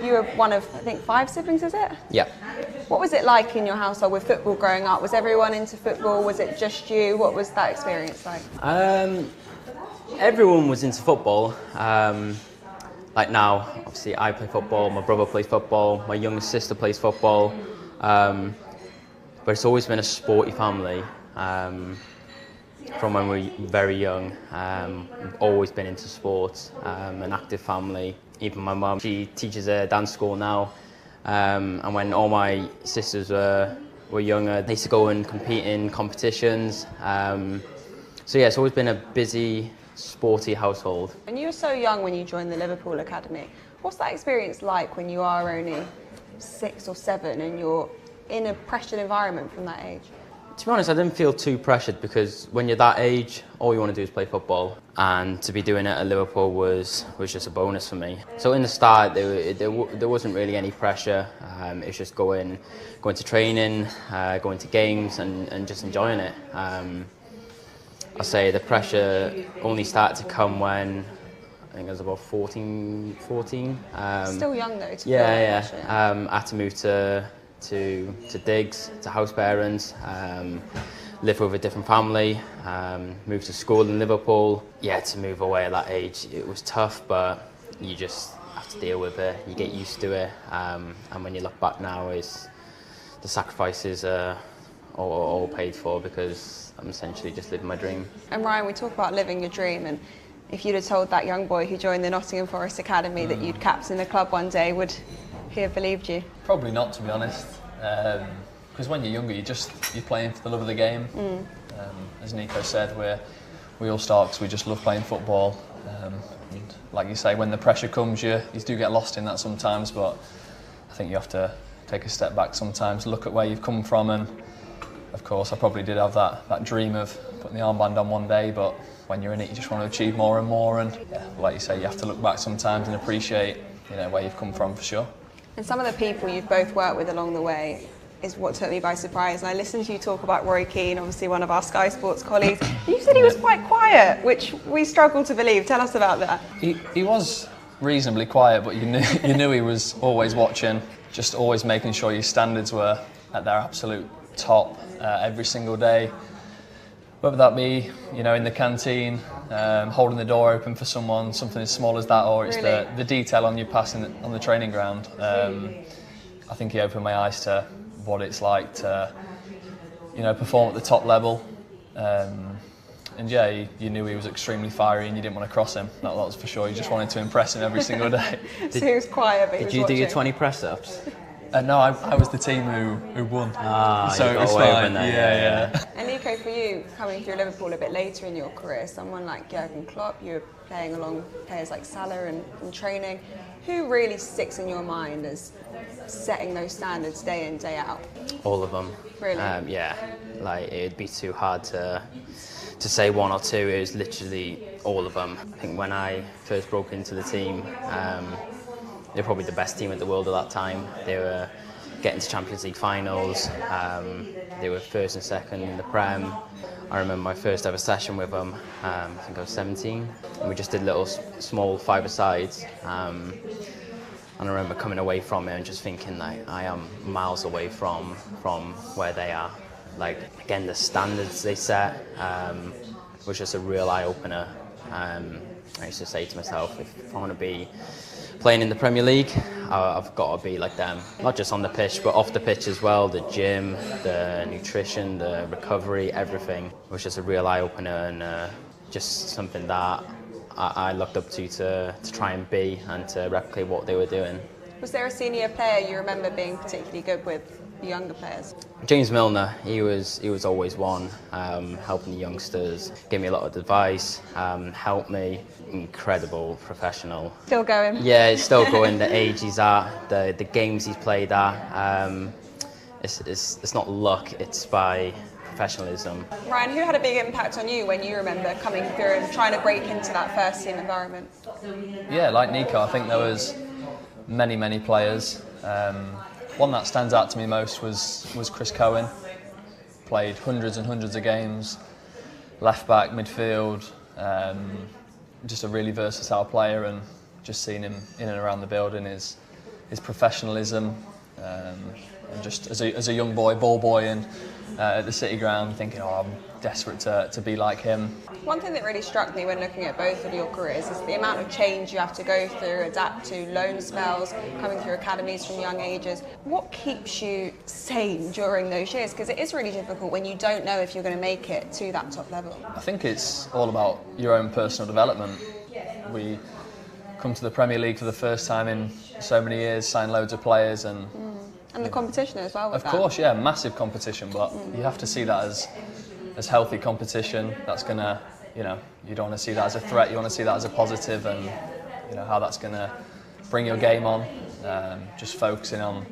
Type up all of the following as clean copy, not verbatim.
You were one of, I think, 5 siblings, is it? Yeah. What was it like in your household with football growing up? Was everyone into football? Was it just you? What was that experience like? Everyone was into football. Like now, obviously I play football, my brother plays football, my younger sister plays football. But it's always been a sporty family. From when we were very young, we've always been into sports, an active family. Even my mum, she teaches at a dance school now. And when all my sisters were younger, they used to go and compete in competitions. So yeah, it's always been a busy, sporty household. And you were so young when you joined the Liverpool Academy. What's that experience like when you are only 6 or 7 and you're in a pressured environment from that age? To be honest, I didn't feel too pressured because when you're that age, all you want to do is play football. And to be doing it at Liverpool was just a bonus for me. So in the start, there wasn't really any pressure. It was just going to training, going to games and just enjoying it. I'll say the pressure only started to come when I think I was about 14. Still young though. Yeah. I had to move to digs, to house parents, live with a different family, moved to school in Liverpool. Yeah, to move away at that age, it was tough, but you just have to deal with it. You get used to it, and when you look back now, the sacrifices are all paid for because I'm essentially just living my dream. And Ryan, we talk about living your dream, and if you'd have told that young boy who joined the Nottingham Forest Academy that you'd captain the club one day, would he have believed you? Probably not, to be honest. Because when you're younger, you're playing for the love of the game. As Neco said, we all start because we just love playing football. And like you say, when the pressure comes, you do get lost in that sometimes. But I think you have to take a step back sometimes, look at where you've come from, and of course, I probably did have that dream of putting the armband on one day. But when you're in it, you just want to achieve more and more. And yeah, like you say, you have to look back sometimes and appreciate, where you've come from for sure. And some of the people you've both worked with along the way is what took me by surprise. And I listened to you talk about Roy Keane, obviously one of our Sky Sports colleagues. You said he was quite quiet, which we struggle to believe. Tell us about that. He was reasonably quiet, but you knew he was always watching, just always making sure your standards were at their absolute top every single day. Whether that be, in the canteen, holding the door open for someone, something as small as that, or it's really? the detail on your passing on the training ground. I think he opened my eyes to what it's like to, perform at the top level. And yeah, you knew he was extremely fiery and you didn't want to cross him. That was for sure. You just wanted to impress him every single day. So he was quiet, but he was Did you do your watching. 20 press-ups? No, I was the team who won. So it was fine. Yeah. And Neco, for you, coming through Liverpool a bit later in your career, someone like Jurgen Klopp, you were playing along players like Salah and training. Who really sticks in your mind as setting those standards day in, day out? All of them. Really? Yeah, it'd be too hard to say one or two. It was literally all of them. I think when I first broke into the team, they were probably the best team in the world at that time. They were getting to Champions League finals. They were first and second in the Prem. I remember my first ever session with them. I think I was 17, and we just did little small five-a-sides. And I remember coming away from it and just thinking that I am miles away from where they are. Again, the standards they set was just a real eye-opener. I used to say to myself, if I want to be playing in the Premier League, I've got to be like them. Not just on the pitch, but off the pitch as well. The gym, the nutrition, the recovery, everything. It was just a real eye-opener and just something that I looked up to try and be and to replicate what they were doing. Was there a senior player you remember being particularly good with the younger players? James Milner, he was always one, helping the youngsters, gave me a lot of advice, helped me. Incredible professional. Still going? Yeah, it's still going. The age he's at, the games he's played at, it's not luck, it's by professionalism. Ryan, who had a big impact on you when you remember coming through and trying to break into that first team environment? Yeah, like Neco, I think there was many players. One that stands out to me most was Chris Cohen. Played hundreds and hundreds of games, left back, midfield, just a really versatile player, and just seeing him in and around the building is his professionalism, and just as a young boy, ball boy, and at the City ground, thinking, oh, I'm desperate to be like him. One thing that really struck me when looking at both of your careers is the amount of change you have to go through, adapt to, loan spells, coming through academies from young ages. What keeps you sane during those years? Because it is really difficult when you don't know if you're going to make it to that top level. I think it's all about your own personal development. We come to the Premier League for the first time in so many years, sign loads of players, and the competition as well. Of course, yeah, massive competition, but you have to see that as healthy competition. That's gonna, you don't want to see that as a threat. You want to see that as a positive, and how that's gonna bring your game on. Just focusing on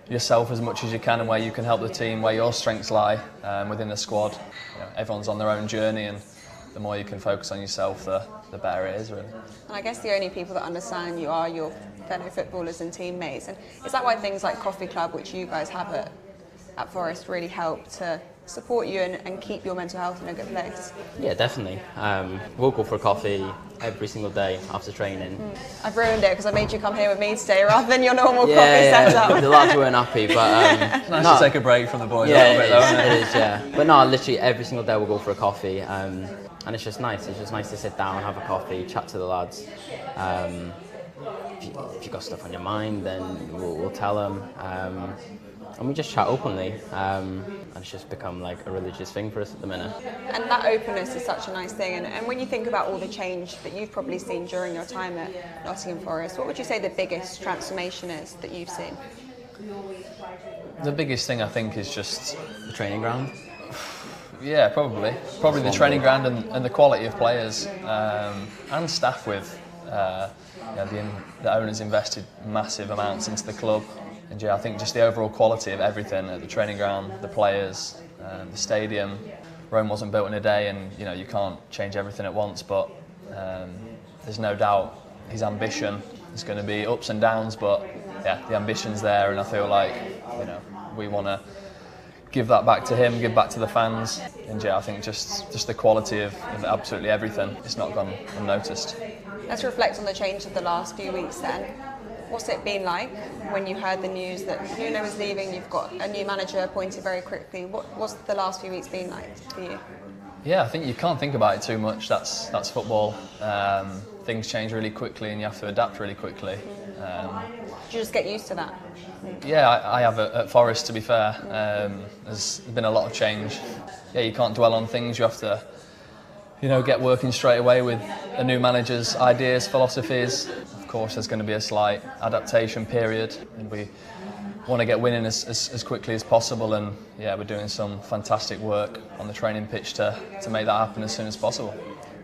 yourself as much as you can and where you can help the team, where your strengths lie within the squad. Everyone's on their own journey, and the more you can focus on yourself, the better it is, really. And I guess the only people that understand you are your fellow footballers and teammates. And is that why things like Coffee Club, which you guys have at Forest, really help to support you and keep your mental health in a good place? Yeah, definitely. We'll go for a coffee every single day after training. I've ruined it because I made you come here with me today rather than your normal coffee setup. The lads weren't happy, but it's nice to take a break from the boys a yeah, little bit, though, isn't it? It is, yeah. But no, literally every single day we'll go for a coffee, and it's just nice. It's just nice to sit down, have a coffee, chat to the lads. If you've got stuff on your mind, then we'll tell them. And we just chat openly, and it's just become like a religious thing for us at the minute. And that openness is such a nice thing. And when you think about all the change that you've probably seen during your time at Nottingham Forest, what would you say the biggest transformation is that you've seen? The biggest thing, I think, is just The training ground. Yeah, probably the training ground and the quality of players and staff. With the owners invested massive amounts into the club. And yeah, I think just the overall quality of everything at the training ground, the players, the stadium. Rome wasn't built in a day, and you can't change everything at once. But there's no doubt his ambition is going to be ups and downs. But yeah, the ambition's there, and I feel like we want to give that back to him, give back to the fans. And yeah, I think just the quality of absolutely everything. It's not gone unnoticed. Let's reflect on the change of the last few weeks then. What's it been like when you heard the news that Nuno was leaving, you've got a new manager appointed very quickly? What's the last few weeks been like for you? Yeah, I think you can't think about it too much. That's football. Things change really quickly and you have to adapt really quickly. Did you just get used to that? Yeah, I have at Forest, to be fair. There's been a lot of change. Yeah, you can't dwell on things. You have to get working straight away with a new manager's ideas, philosophies. Of course, there's going to be a slight adaptation period, and we want to get winning as quickly as possible. And yeah, we're doing some fantastic work on the training pitch to make that happen as soon as possible.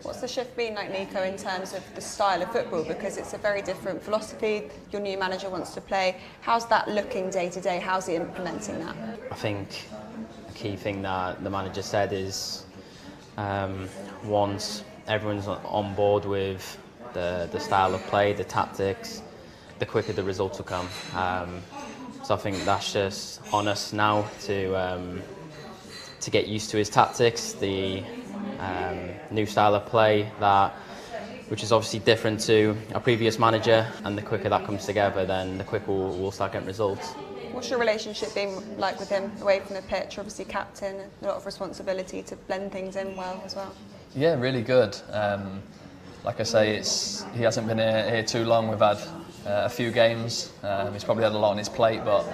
What's the shift been like, Neco, in terms of the style of football? Because it's a very different philosophy. Your new manager wants to play. How's that looking day to day? How's he implementing that? I think a key thing that the manager said is once everyone's on board with the style of play, the tactics, the quicker the results will come. So I think that's just on us now to get used to his tactics, the new style of play which is obviously different to our previous manager, and the quicker that comes together, then the quicker we'll start getting results. What's your relationship been like with him away from the pitch? Obviously captain, a lot of responsibility to blend things in well as well. Yeah, really good. Like I say, he hasn't been here too long. We've had a few games. He's probably had a lot on his plate, but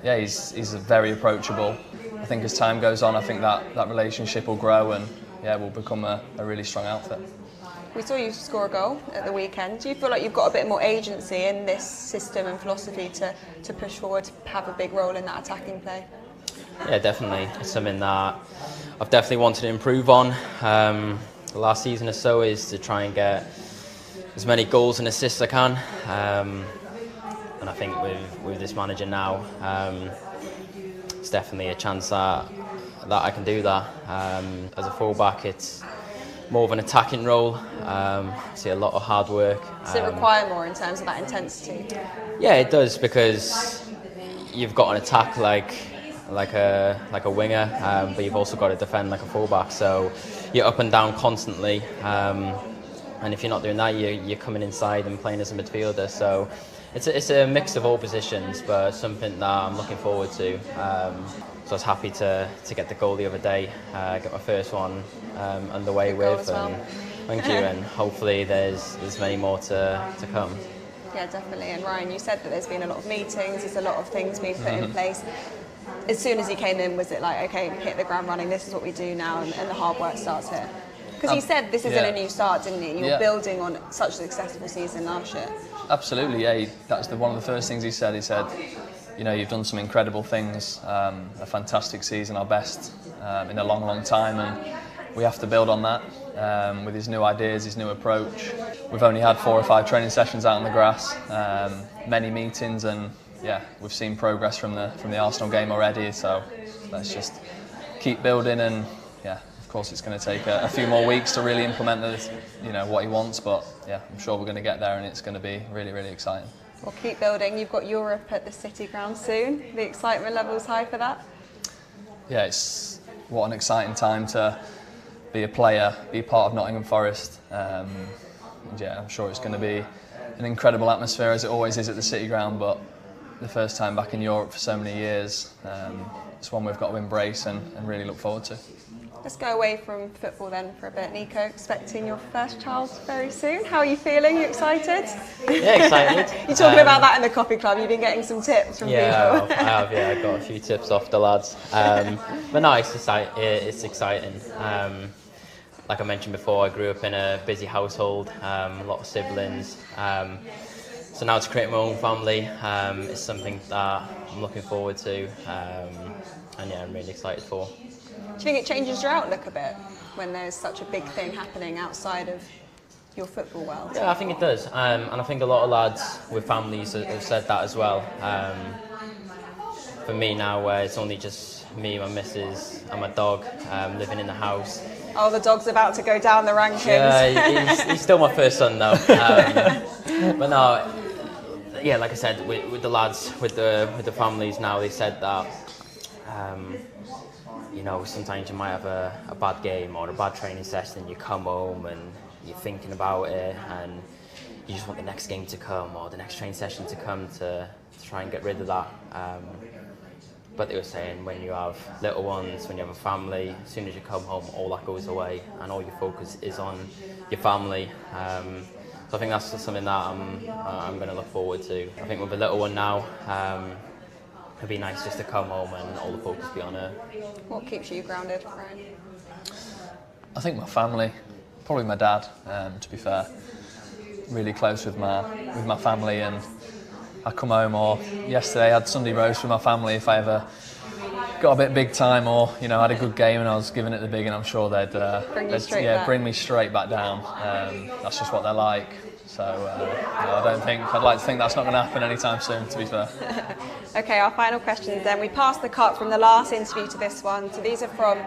yeah, he's very approachable. I think as time goes on, I think that relationship will grow, and yeah, we'll become a really strong outfit. We saw you score a goal at the weekend. Do you feel like you've got a bit more agency in this system and philosophy to push forward, have a big role in that attacking play? Yeah, definitely. It's something that I've definitely wanted to improve on. The last season or so is to try and get as many goals and assists as I can. And I think with this manager now, it's definitely a chance that I can do that. As a fullback, it's more of an attacking role. I see a lot of hard work. Does it require more in terms of that intensity? Yeah, it does, because you've got an attack like a winger, but you've also got to defend like a fullback. So you're up and down constantly, and if you're not doing that, you're coming inside and playing as a midfielder. So It's a mix of all positions, but something that I'm looking forward to. So I was happy to get the goal the other day, get my first one underway Good goal with. as well. And thank you, and hopefully there's many more to come. Yeah, definitely. And Ryan, you said that there's been a lot of meetings, there's a lot of things being put in place. As soon as you came in, was it like, okay, hit the ground running, this is what we do now, and the hard work starts here? Because you said this isn't a new start, didn't you? You're building on such a successful season last year. Absolutely, yeah. That's one of the first things he said. He said, you know, you've done some incredible things, a fantastic season, our best in a long, long time, and we have to build on that with his new ideas, his new approach. We've only had 4 or 5 training sessions out on the grass, many meetings, and yeah, we've seen progress from the Arsenal game already. So let's just keep building, and yeah, of course it's going to take a few more weeks to really implement what he wants, but yeah, I'm sure we're going to get there, and it's going to be really, really exciting. Well, keep building. You've got Europe at the City ground soon. The excitement level's high for that? Yeah, what an exciting time to be a player, be part of Nottingham Forest. Yeah, I'm sure it's going to be an incredible atmosphere, as it always is at the City ground, but the first time back in Europe for so many years, it's one we've got to embrace and really look forward to. Let's go away from football then for a bit. Neco, expecting your first child very soon. How are you feeling? You excited? Yeah, excited. You're talking about that in the coffee club. You've been getting some tips from people. I have. Yeah, I got a few tips off the lads. But no, it's exciting. Like I mentioned before, I grew up in a busy household, a lot of siblings. So now to create my own family is something that I'm looking forward to, and yeah, I'm really excited for. Do you think it changes your outlook a bit when there's such a big thing happening outside of your football world? Yeah, I think it does, and I think a lot of lads with families have said that as well. For me now, where it's only just me, my missus and my dog living in the house. Oh, the dog's about to go down the rankings. Yeah, he's still my first son though. But no, yeah, like I said, with the lads, with the families now, they said that sometimes you might have a bad game or a bad training session, and you come home and you're thinking about it, and you just want the next game to come or the next training session to come to try and get rid of that. But they were saying when you have little ones, when you have a family, as soon as you come home, all that goes away and all your focus is on your family. So I think that's something that I'm going to look forward to. I think with a little one now, it'd be nice just to come home and all the focus be on her. What keeps you grounded, Ryan? I think my family, probably my dad, to be fair. Really close with my family, and I come home, or yesterday I had Sunday roast with my family if I ever got a bit big time, or had a good game and I was giving it the big, and I'm sure they'd bring me straight back down. That's just what they're like. So I'd like to think that's not going to happen anytime soon, to be fair. Okay, our final questions then. We passed the cut from the last interview to this one. So these are from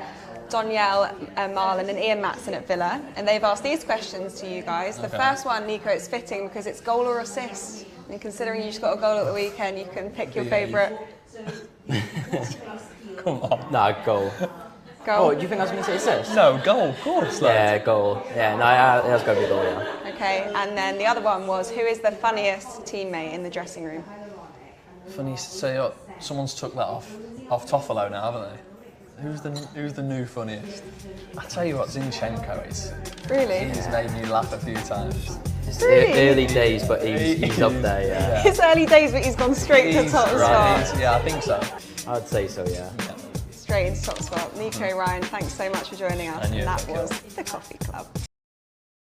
Danielle Marlin and Ian Matson at Villa, and they've asked these questions to you guys. The first one, Neco, it's fitting because it's goal or assist. And considering you just got a goal at the weekend, you can pick your favourite. Come on. No, goal. Goal. Oh, do you think I was going to say assist? No, goal, of course. Yeah, goal. Yeah, no, it has got to be goal, yeah. Okay, and then the other one was, who is the funniest teammate in the dressing room? Funny to say, someone's took that off Toffolo now, haven't they? Who's the new funniest? I tell you what, Zinchenko is. Really? He's made me laugh a few times. It's Really? early days, but he's up there, yeah. It's early days, but he's gone straight to top spot. Yeah, I think so. I'd say so, yeah. Straight into top spot. Neco, Ryan, thanks so much for joining us. And you, that thank you. was the Coffee Club.